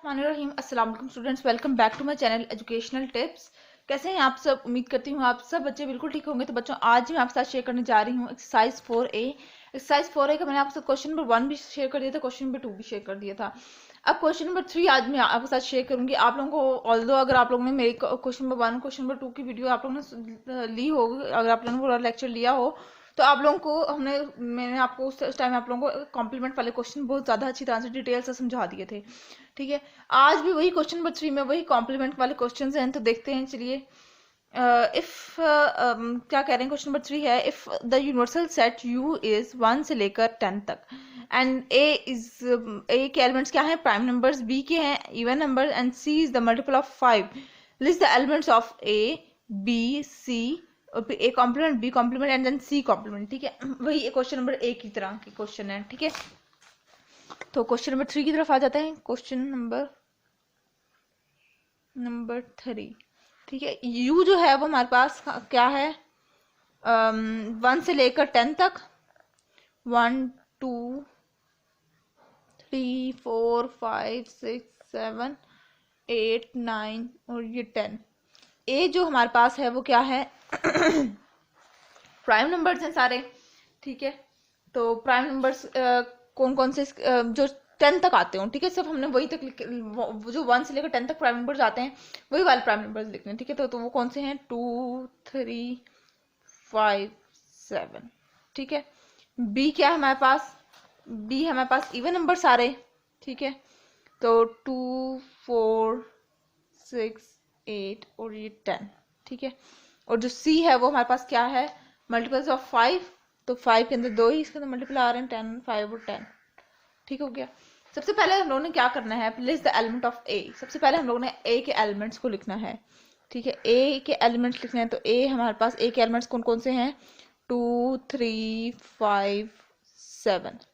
रहीम अस्सलाम वालेकुम students, welcome back to my channel educational tips. कैसे हैं आप सब? उम्मीद करती हूँ आप सब बच्चे बिल्कुल ठीक होंगे। तो बच्चों, आज मैं आपके साथ शेयर करने जा रही हूँ एक्सरसाइज 4A। एक्सरसाइज 4A का मैंने आपके साथ क्वेश्चन नंबर 1 भी शेयर कर दिया था, क्वेश्चन नंबर 2 भी शेयर कर दिया था। अब क्वेश्चन नंबर 3 आज मैं आपके साथ शेयर करूंगी। आप लोगों को ऑल्दो अगर आप लोगों ने मेरे क्वेश्चन नंबर 1 क्वेश्चन नंबर 2 की वीडियो आप लोगों ने ली हो, अगर आप लोगों ने पूरा लेक्चर लिया हो, तो आप लोगों को मैंने आपको उस टाइम आप लोगों को कॉम्प्लीमेंट वाले क्वेश्चन बहुत ज़्यादा अच्छी तरह से डिटेल से समझा दिए थे। ठीक है, आज भी वही क्वेश्चन नंबर 3 में वही कॉम्प्लीमेंट वाले क्वेश्चन हैं, तो देखते हैं। चलिए, इफ क्या कह रहे हैं, क्वेश्चन नंबर 3 है, if the universal set you is 1 से लेकर 10 तक एंड ए के एलिमेंट्स क्या है? प्राइम नंबर्स, बी के हैं even number and C is the multiple of 5। List the elements of A B C, A complement, B complement and then C complement. ठीक है, वही क्वेश्चन नंबर ए की तरह के क्वेश्चन है। ठीक है, तो क्वेश्चन नंबर 3 की तरफ आ जाते हैं। Question number 3। ठीक है, यू जो है वो हमारे पास क्या है? 1 से लेकर 10 तक, 1 2 3 4 5 6 7 8 9 और ये 10। ए जो हमारे पास है वो क्या है? प्राइम नंबर्स हैं सारे। ठीक है, तो प्राइम नंबर्स कौन कौन से जो 10 तक आते हो। ठीक है, सिर्फ हमने वही तक जो 1 से लेकर 10 तक प्राइम नंबर्स आते हैं वही वाले प्राइम नंबर्स लिखने हैं। ठीक है, तो वो कौन से हैं? 2 3 5 7। ठीक है, बी क्या है हमारे पास? बी है हमारे पास इवन नंबर सारे। ठीक है, तो 2 4 6 8 और ये 10। ठीक है, और जो सी है वो हमारे पास क्या है? मल्टीपल्स ऑफ 5, तो 5 के अंदर 2 ही इसके अंदर मल्टीपल आ रहे हैं, 10 5 और 10। ठीक हो गया। सबसे पहले हम लोगों ने क्या करना है? लिस्ट द एलिमेंट ऑफ ए। सबसे पहले हम लोगों ने ए के एलिमेंट्स को लिखना है। ठीक है, ए के एलिमेंट्स लिखने हैं, तो ए हमारे पास ए के एलिमेंट्स कौन कौन से हैं? 2 3 5 7।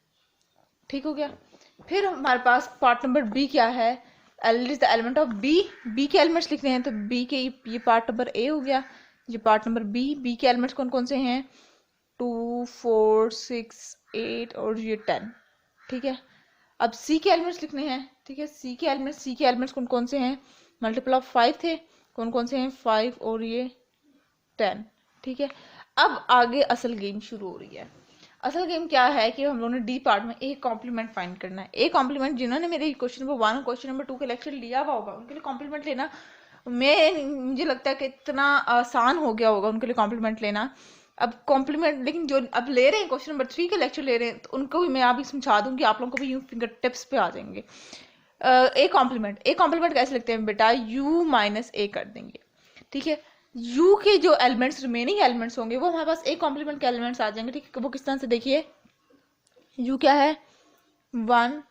ठीक हो गया। फिर हमारे पास पार्ट नंबर बी क्या है? List the element of B. B के एलिमेंट्स लिखने हैं, तो बी के ये पार्ट नंबर ए हो गया, ये पार्ट नंबर बी। बी के एलिमेंट्स कौन कौन से हैं? 2 4 6 8 और ये 10। ठीक है, अब सी के एलिमेंट्स लिखने हैं। ठीक है, सी के एलिमेंट्स कौन कौन से हैं? मल्टीपल ऑफ 5 थे, कौन कौन से हैं? 5 और ये 10। ठीक है, अब आगे असल गेम शुरू हो रही है। असल गेम क्या है कि हम लोगों ने डी पार्ट में ए कॉम्प्लीमेंट फाइंड करना है। ए कॉम्प्लीमेंट, जिन्होंने मेरे क्वेश्चन नंबर 1 क्वेश्चन नंबर 2 का लेक्चर लिया हुआ होगा उनके लिए कॉम्प्लीमेंट लेना मुझे लगता है कि इतना आसान हो गया होगा उनके लिए कॉम्प्लीमेंट लेना। अब कॉम्प्लीमेंट, लेकिन जो अब ले रहे हैं क्वेश्चन नंबर 3 का लेक्चर ले रहे हैं, तो उनको भी मैं अभी समझा दूंगी, आप लोगों को भी यूं फिंगर टिप्स पे आ जाएंगे। ए कॉम्प्लीमेंट कैसे लिखते हैं बेटा? यू माइनस ए कर देंगे। ठीक है, यू के जो एलिमेंट्स, रिमेनिंग एलिमेंट्स होंगे वो हमारे पास ए कॉम्प्लीमेंट के एलिमेंट्स आ जाएंगे। ठीक है, वो किस तरह से? देखिए, यू क्या है? 1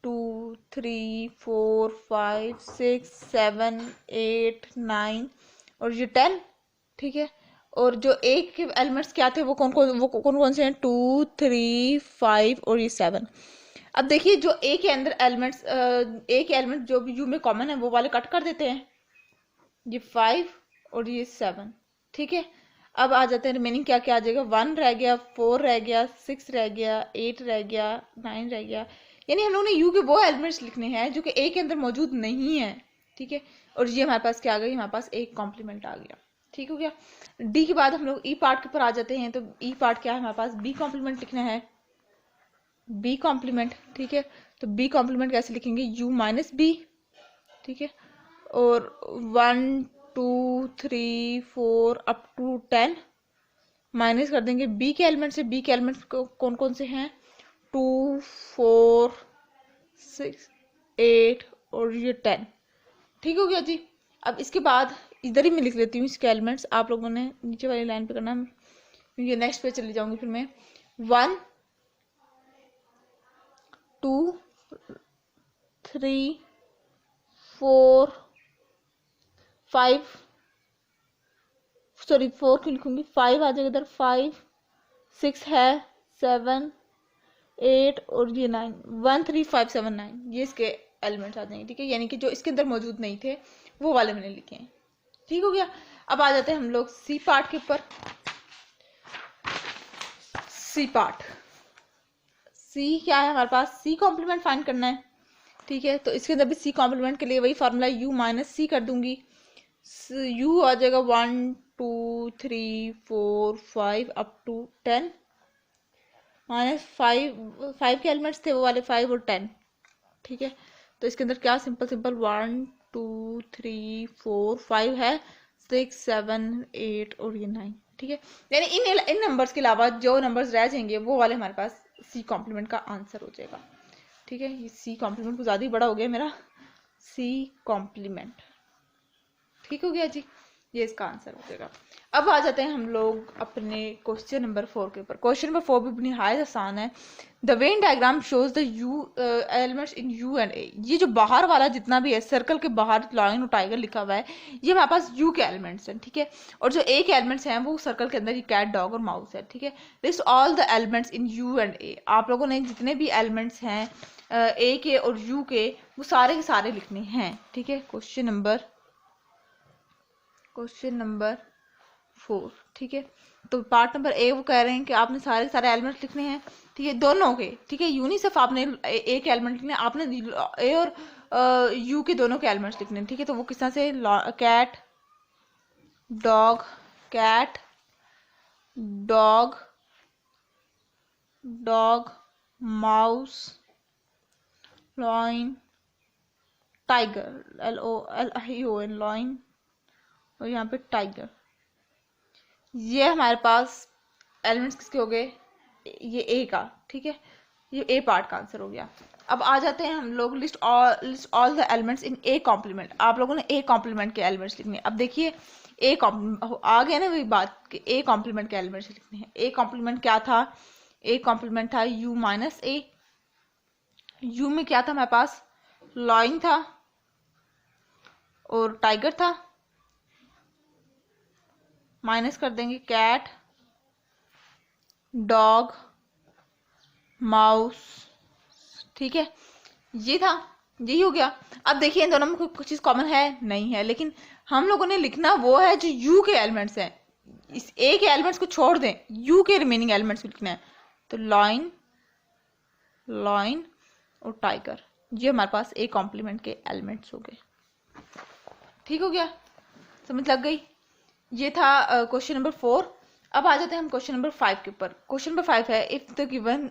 2 3 4 5 6 7 8 9 और ये 10। ठीक है, और जो ए के एलिमेंट्स क्या थे वो कौन कौन से हैं? 2 3 5 और ये 7। अब देखिए, जो ए के अंदर एलिमेंट्स, ए के एलिमेंट जो भी यू में कॉमन है वो वाले कट कर देते हैं, ये 5 और ये 7। ठीक है, अब आ जाते हैं रिमेनिंग क्या क्या आ जाएगा? 1 रह गया, 4 रह गया, 6 रह गया, 8 रह गया, 9 रह गया। यानी हम लोग ने यू के वो एलिमेंट्स लिखने हैं जो कि ए के अंदर मौजूद नहीं है। ठीक है, और ये हमारे पास क्या आ गई? हमारे पास एक कॉम्प्लीमेंट आ गया। ठीक हो गया। डी के बाद हम लोग ई पार्ट के ऊपर आ जाते हैं, तो ई पार्ट क्या है हमारे पास? बी कॉम्प्लीमेंट लिखना है, बी कॉम्प्लीमेंट। ठीक है, तो बी कॉम्प्लीमेंट कैसे लिखेंगे? U minus B. ठीक है, और 1 2 3 4 अप टू 10 माइनस कर देंगे बी के एलिमेंट से। बी के एलिमेंट कौन कौन से हैं? 2 4 6 8 और ये 10। ठीक हो गया जी। अब इसके बाद इधर ही मैं लिख लेती हूँ इसके एलिमेंट्स, आप लोगों ने नीचे वाली लाइन पे करना है, ये नेक्स्ट पे चली जाऊंगी फिर मैं। 1 2 3 4 5, सॉरी 4 क्यों लिखूंगी? 5 आ जाएगा इधर, 5 6 है, 7 8 और ये 9। 1 3 5 7 9 ये इसके एलिमेंट्स आ जाएंगे। ठीक है, यानी कि जो इसके अंदर मौजूद नहीं थे वो वाले मैंने लिखे हैं। ठीक हो गया। अब आ जाते हैं हम लोग सी पार्ट के ऊपर। सी पार्ट, सी क्या है हमारे पास? सी कॉम्प्लीमेंट फाइंड करना है। ठीक है, तो इसके अंदर भी सी कॉम्प्लीमेंट के लिए वही फार्मूला u माइनस सी कर दूंगी। u आ जाएगा 1 2 3 4 5 अप टू 10 माइनस 5 के एलिमेंट्स थे वो वाले 5 और 10। ठीक है, तो इसके अंदर क्या सिंपल सिंपल 1 2 3 4 5 है, 6 7 8 और ये 9। ठीक है, यानी इन नंबर्स के अलावा जो नंबर्स रह जाएंगे वो वाले हमारे पास सी कॉम्प्लीमेंट का आंसर हो जाएगा। ठीक है, ये सी कॉम्प्लीमेंट कुछ ज़्यादा ही बड़ा हो गया मेरा, सी कॉम्प्लीमेंट। ठीक हो गया जी, ये इसका आंसर हो जाएगा। अब आ जाते हैं हम लोग अपने क्वेश्चन नंबर 4 के ऊपर। क्वेश्चन नंबर 4 भी निहायत आसान है। The Venn diagram shows the U elements in U and A. ये जो बाहर वाला जितना भी है, सर्कल के बाहर लाइन और टाइगर लिखा हुआ है, ये हमारे पास यू के एलिमेंट्स हैं। ठीक है, और जो ए के एलिमेंट्स हैं वो सर्कल के अंदर ये कैट, डॉग और माउस है। ठीक है, list all the elements in U and A. आप लोगों ने जितने भी एलिमेंट्स हैं ए के और यू के, वो सारे के सारे लिखने हैं। ठीक है, क्वेश्चन नंबर 4। ठीक है, तो पार्ट नंबर ए वो कह रहे हैं कि आपने सारे सारे एलिमेंट्स लिखने हैं। ठीक है, दोनों के। ठीक है, यू नहीं सिर्फ आपने ए के एलिमेंट लिखने, आपने ए और यू के दोनों के एलिमेंट्स लिखने हैं। ठीक है, तो वो किस तरह से, cat dog mouse lion tiger, LOLION lion, और यहाँ पे टाइगर। ये हमारे पास एलिमेंट्स किसके हो गए, ये ए का। ठीक है, ये ए पार्ट का आंसर हो गया। अब आ जाते हैं हम लोग list all the elements in A complement. आप लोगों ने ए कॉम्प्लीमेंट के एलिमेंट्स लिखने। अब देखिए ए कॉम्प्लीमेंट आ गया ना वही बात कि ए कॉम्प्लीमेंट के एलिमेंट्स लिखने हैं। ए कॉम्प्लीमेंट क्या था, ए कॉम्प्लीमेंट था यू माइनस ए। यू में क्या था हमारे पास, लॉइन था और टाइगर था, माइनस कर देंगे कैट डॉग माउस। ठीक है, ये था, यही हो गया। अब देखिए इन दोनों में कुछ चीज कॉमन है नहीं है, लेकिन हम लोगों ने लिखना वो है जो यू के एलिमेंट्स हैं। इस ए के एलिमेंट्स को छोड़ दें, यू के रिमेनिंग एलिमेंट्स को लिखना है। तो लॉइन और टाइगर, ये हमारे पास ए कॉम्प्लीमेंट के एलिमेंट्स हो गए। ठीक हो गया, समझ लग गई। ये था क्वेश्चन नंबर 4। अब आ जाते हैं हम क्वेश्चन नंबर 5 के ऊपर। क्वेश्चन नंबर 5 है, if the given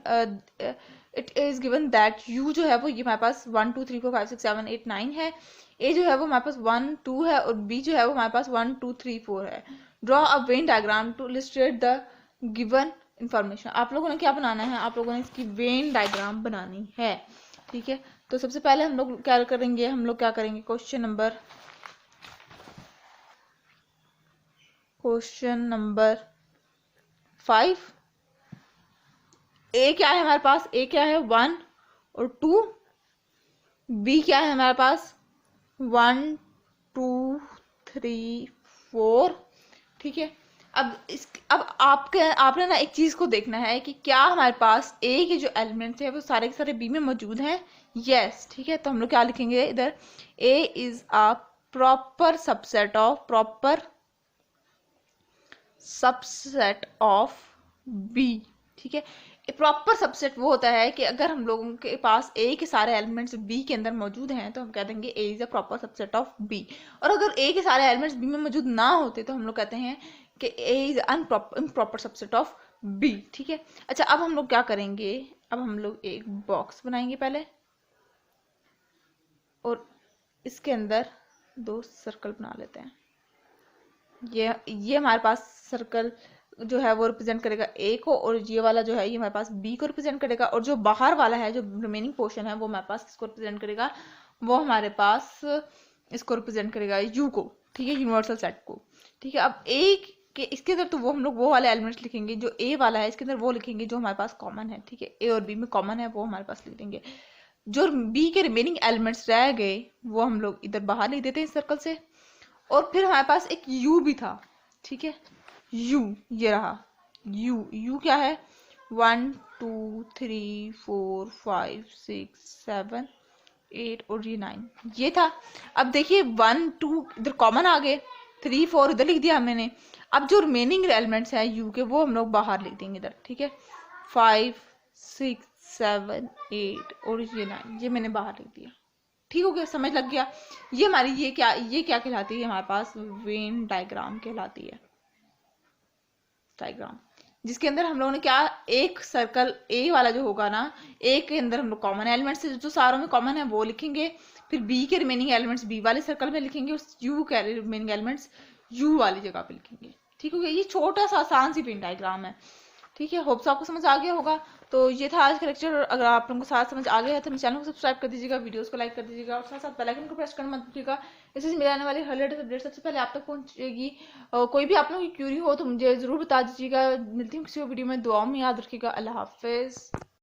it is given that you जो है वो ये हमारे पास 1 2 3 4 5 6 7 8 9 है, ए जो है वो हमारे पास 1 2 है, और बी जो है वो हमारे पास 1 2 3 4 है। Draw a Venn diagram to illustrate the given information. आप लोगों ने क्या बनाना है, आप लोगों ने इसकी वेन डायग्राम बनानी है। ठीक है, तो सबसे पहले हम लोग क्या करेंगे, क्वेश्चन नंबर 5। ए क्या है हमारे पास, ए क्या है 1 और 2। बी क्या है हमारे पास 1 2 3 4। ठीक है, अब आपने ना एक चीज को देखना है कि क्या हमारे पास ए के जो एलिमेंट्स है वो सारे के सारे बी में मौजूद हैं। यस, ठीक है, तो हम लोग क्या लिखेंगे इधर, A is a proper subset of B. ठीक है, प्रॉपर सबसेट वो होता है कि अगर हम लोगों के पास ए के सारे एलिमेंट्स बी के अंदर मौजूद हैं तो हम कह देंगे A is a proper subset of B. और अगर ए के सारे एलिमेंट्स बी में मौजूद ना होते तो हम लोग कहते हैं कि A is improper subset of B. ठीक है, अच्छा अब हम लोग क्या करेंगे, अब हम लोग एक बॉक्स बनाएंगे पहले, और इसके अंदर 2 सर्कल बना लेते हैं। ये हमारे पास सर्कल जो है वो रिप्रेजेंट करेगा ए को, और ये वाला जो है ये हमारे पास बी को रिप्रेजेंट करेगा, और जो बाहर वाला है जो रिमेनिंग पोर्शन है वो हमारे पास किसको रिप्रेजेंट करेगा, वो हमारे पास इसको रिप्रेजेंट करेगा यू को। ठीक है, यूनिवर्सल सेट को। ठीक है, अब ए के इसके अंदर तो वो हम लोग वो वाले एलिमेंट्स लिखेंगे जो ए वाला है, इसके अंदर वो लिखेंगे जो हमारे पास कॉमन है। ठीक है, ए और बी में कॉमन है वो हमारे पास लिख देंगे। जो बी के रिमेनिंग एलिमेंट्स रह गए वो हम लोग इधर बाहर लिख देते हैं सर्कल से। और फिर हमारे पास एक यू भी था। ठीक है, यू ये रहा, यू क्या है 1 2 3 4 5 6 7 8 और ये 9 ये था। अब देखिए 1 2 इधर कॉमन आ गए, 3 4 इधर लिख दिया हमने। अब जो रिमेनिंग एलिमेंट्स हैं यू के वो हम लोग बाहर लिख देंगे इधर। ठीक है, 5 6 7 8 और ये 9 ये मैंने बाहर लिख दिया। ठीक हो गया, समझ लग गया। ये हमारी ये क्या कहलाती है, हमारे पास वेन डायग्राम कहलाती है, डायग्राम, जिसके अंदर हम लोगों ने क्या, एक सर्कल ए वाला जो होगा ना, ए के अंदर हम लोग कॉमन एलिमेंट्स जो सारों में कॉमन है वो लिखेंगे, फिर बी के रिमेनिंग एलिमेंट्स बी वाले सर्कल में लिखेंगे, उस यू के रिमेनिंग एलिमेंट्स यू वाली जगह पे लिखेंगे। ठीक हो गया, ये छोटा सा आसान सी वेन डायग्राम है। ठीक है, होप्स आपको समझ आ गया होगा। तो ये था आज का लेक्चर। अगर आप लोगों को साथ समझ आ गया है तो मेरे चैनल को सब्सक्राइब कर दीजिएगा, वीडियोस को लाइक कर दीजिएगा, और साथ साथ बेल आइकन को प्रेस करना मत भूलिएगा। इससे मिलने आने वाली हर लेटेस्ट अपडेट सबसे पहले आप तक पहुंचेगी। कोई भी आप लोगों की क्यूरी हो तो मुझे ज़रूर बता दीजिएगा। मिलती हूँ किसी वीडियो में, दुआओं में याद रखिएगा। अल्लाह हाफिज़।